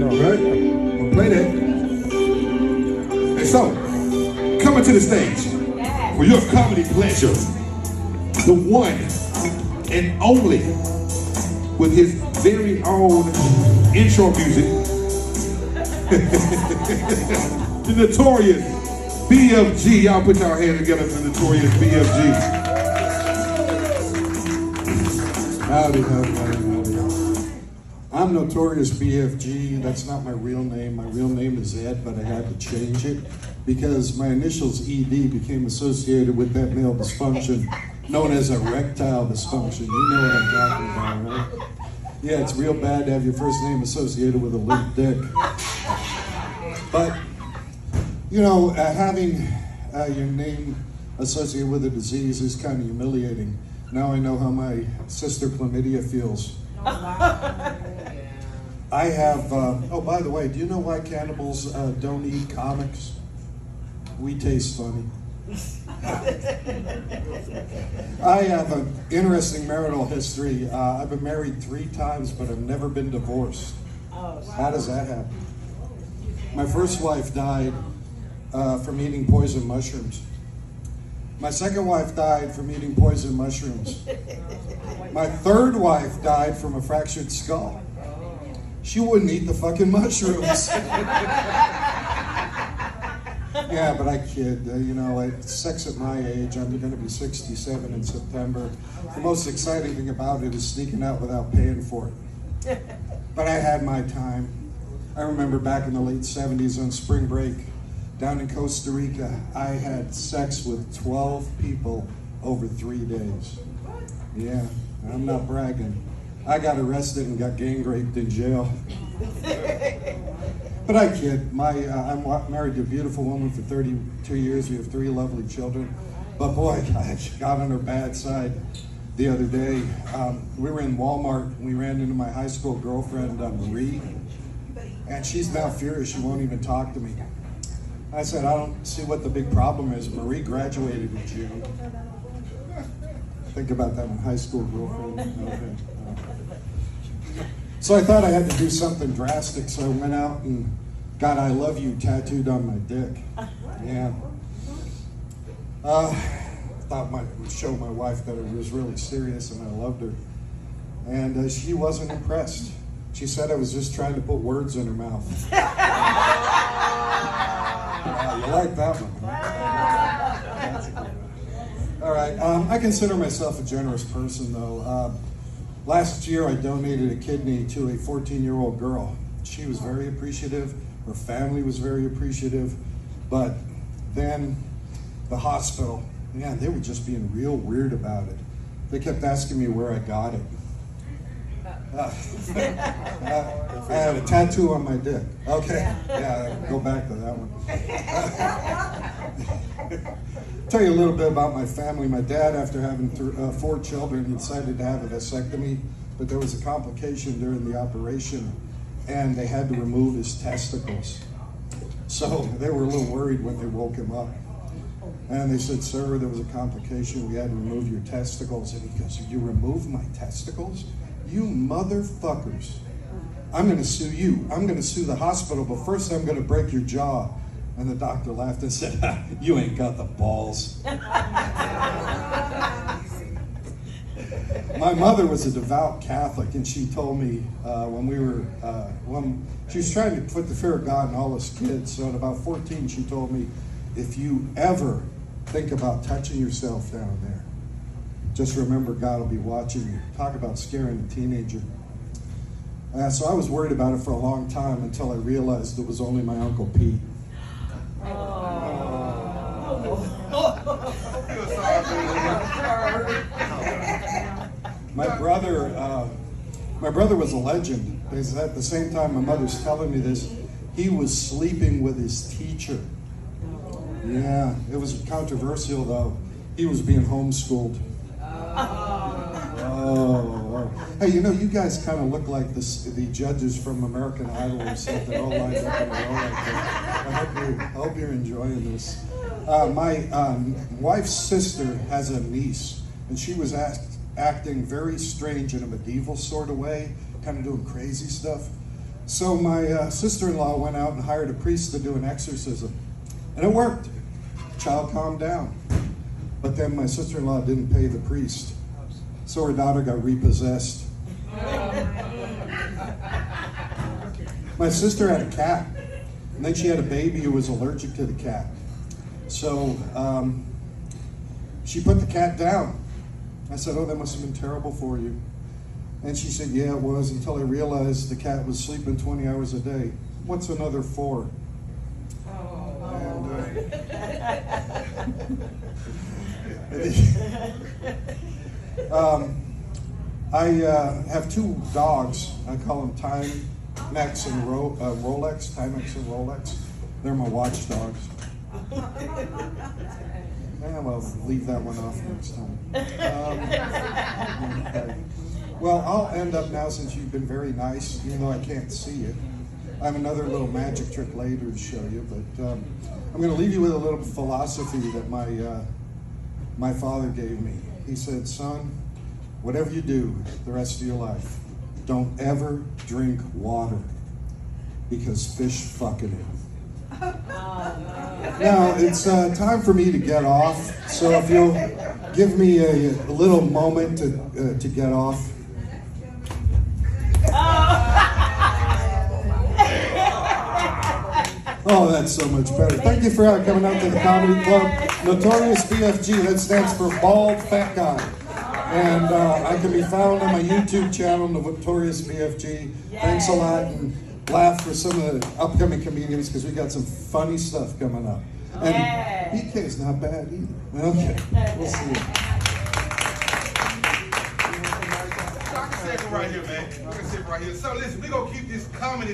know, right? We'll play that. And so, coming to the stage for your comedy pleasure, the one and only, with his very own intro music, the notorious BFG. Y'all put your hands together for the notorious BFG. Howdy, howdy, howdy, howdy. I'm Notorious BFG. That's not my real name. My real name is Ed, but I had to change it because my initials ED became associated with that male dysfunction known as erectile dysfunction. You know what I'm talking about, right? Yeah, it's real bad to have your first name associated with a limp dick. But, you know, having your name associated with a disease is kind of humiliating. Now I know how my sister Chlamydia feels. Oh, wow. I have, oh, by the way, do you know why cannibals don't eat comics? We taste funny. I have an interesting marital history. I've been married 3 times, but I've never been divorced. How does that happen? My first wife died from eating poison mushrooms. My second wife died from eating poison mushrooms. My third wife died from a fractured skull. She wouldn't eat the fucking mushrooms. Yeah, but I kid. You know, sex at my age, I'm going to be 67 in September. The most exciting thing about it is sneaking out without paying for it. But I had my time. I remember back in the late 70s on spring break, down in Costa Rica, I had sex with 12 people over 3 days. Yeah, I'm not bragging. I got arrested and got gang raped in jail. But I kid. I'm married to a beautiful woman for 32 years. We have 3 lovely children. But boy, I got on her bad side the other day. We were in Walmart. We ran into my high school girlfriend, Marie. And she's now furious. She won't even talk to me. I said, I don't see what the big problem is. Marie graduated in June. Think about that one, high school girlfriend. Okay. So I thought I had to do something drastic, so I went out and got "I love you" tattooed on my dick. Yeah. Thought I would show my wife that it was really serious and I loved her. And she wasn't impressed. She said I was just trying to put words in her mouth. You like that one, huh? All right, I consider myself a generous person, though. Last year, I donated a kidney to a 14-year-old girl. She was very appreciative. Her family was very appreciative. But then the hospital, man, they were just being real weird about it. They kept asking me where I got it. I had a tattoo on my dick. Okay, yeah, go back to that one. Tell you a little bit about my family. My dad, after having 4 children, he decided to have a vasectomy, but there was a complication during the operation, and they had to remove his testicles. So they were a little worried when they woke him up. And they said, "Sir, there was a complication. We had to remove your testicles." And he goes, "You remove my testicles? You motherfuckers. I'm going to sue you. I'm going to sue the hospital, but first I'm going to break your jaw." And the doctor laughed and said, "You ain't got the balls." My mother was a devout Catholic, and she told me when she was trying to put the fear of God in all us kids. So at about 14, she told me, "If you ever think about touching yourself down there, just remember God will be watching you." Talk about scaring a teenager. So I was worried about it for a long time until I realized it was only my Uncle Pete. My brother was a legend. Because at the same time my mother's telling me this, he was sleeping with his teacher. Yeah, it was controversial though. He was being homeschooled. Oh. Hey, you know, you guys kind of look like the judges from American Idol or something, all lined up in a row like that. I hope you're enjoying this. My wife's sister has a niece, and she was acting very strange in a medieval sort of way, kind of doing crazy stuff. So my sister-in-law went out and hired a priest to do an exorcism. And it worked. Child calmed down. But then my sister-in-law didn't pay the priest. So her daughter got repossessed. My sister had a cat. And then she had a baby who was allergic to the cat. So she put the cat down. I said, oh, that must have been terrible for you. And she said, yeah, it was, until I realized the cat was sleeping 20 hours a day. What's another 4? I have 2 dogs. I call them Timex and Rolex. Timex and Rolex. They're my watchdogs. I'll leave that one off next time. Okay. Well, I'll end up now, since you've been very nice, even though I can't see it. I have another little magic trick later to show you, but I'm going to leave you with a little philosophy that my father gave me. He said, son, whatever you do the rest of your life, don't ever drink water, because fish fuck in it. Now, it's time for me to get off, so if you'll give me a little moment to get off. Oh, that's so much better. Thank you for coming out to the Comedy Club. Notorious BFG, that stands for Bald Fat Guy. And I can be found on my YouTube channel, Notorious BFG. Thanks a lot, and laugh for some of the upcoming comedians, because we got some funny stuff coming up. And BK's not bad either. Okay, we'll see you. I can say it right here, man. I can say it right here. So listen, we're going to keep this comedy.